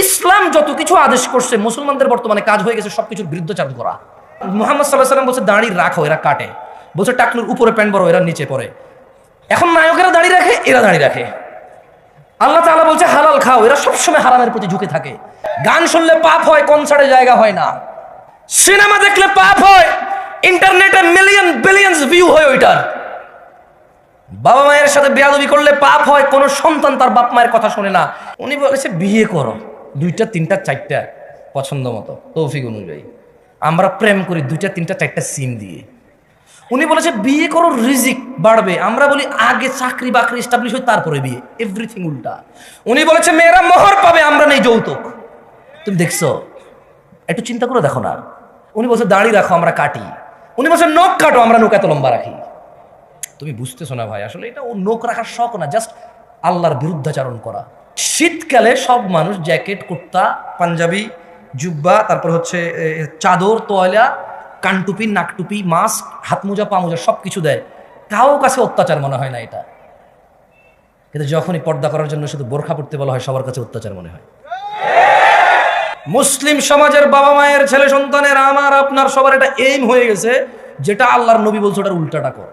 ইসলাম যত কিছু আদেশ করছে মুসলমানদের বর্তমানে কাজ হয়ে গেছে সবকিছুর বিরুদ্ধাচারণ করা। মুহাম্মদ সাল্লাল্লাহু আলাইহি ওয়াসাল্লাম বলছে দাড়ি রাখো, এরা কাটে। বলছে টাকনুর উপরে প্যান্ট বড়, এরা নিচে পড়ে। এখন নায়কেরা দাড়ি রাখে, এরা দাড়ি রাখে। আল্লাহ তাআলা বলছে হালাল খাও, এরা সবসময় হারামের প্রতি ঝুঁকে থাকে। গান শুনলে পাপ হয়, কনসার্টে জায়গা হয় না। সিনেমা দেখলে পাপ হয়, ইন্টারনেটে মিলিয়ন বিলিয়ন্স ভিউ হয় ওইটার। বাবা মায়ের সাথে বেয়াদবি করলে পাপ হয়, কোনো সন্তান তার বাপ মায়ের কথা শোনে না। উনি বলেছে বিয়ে করো, 2টা 3টা 4টা পছন্দ মতো তৌফিক অনুযায়ী। আমরা প্রেম করি 2টা 3টা 4টা সিম দিয়ে। উনি বলেছে বিয়ে করো রিজিক বাড়বে, আমরা বলি আগে চাকরি বাকরি এস্টাবলিশ হয় তারপরে বিয়ে। এভরিথিং উল্টা। উনি বলেছে মেয়েরা মোহর পাবে, আমরা নেই যৌতুক। তুমি দেখছো, একটু চিন্তা করে দেখো না। উনি বলছে দাড়ি রাখো, আমরা কাটি। উনি বলছে নখ কাটো, আমরা নখ এত লম্বা রাখি। তুমি বুঝতেছো না ভাই, আসলে এটা ও নখ রাখার শখ না, জাস্ট আল্লাহর বিরুদ্ধাচারণ করা। শীতকালে সব মানুষ জ্যাকেট, কুর্তা, পাঞ্জাবি, জুব্বা, তারপর হচ্ছে চাদর, তোয়ালা, কানটুপি, নাকটুপি, মাস্ক, হাত মোজা, পা মোজা সব কিছু দেয়। কাউ কাছে অত্যাচার মনে হয় না এটা। কিন্তু যখনই পর্দা করার জন্য শুধু বোরখা পড়তে বলা হয়, সবার কাছে অত্যাচার মনে হয়। মুসলিম সমাজের বাবা মায়ের ছেলে সন্তানের আমার আপনার সবার এটা এইম হয়ে গেছে, যেটা আল্লাহর নবী বলছে ওটার উল্টাটা কর।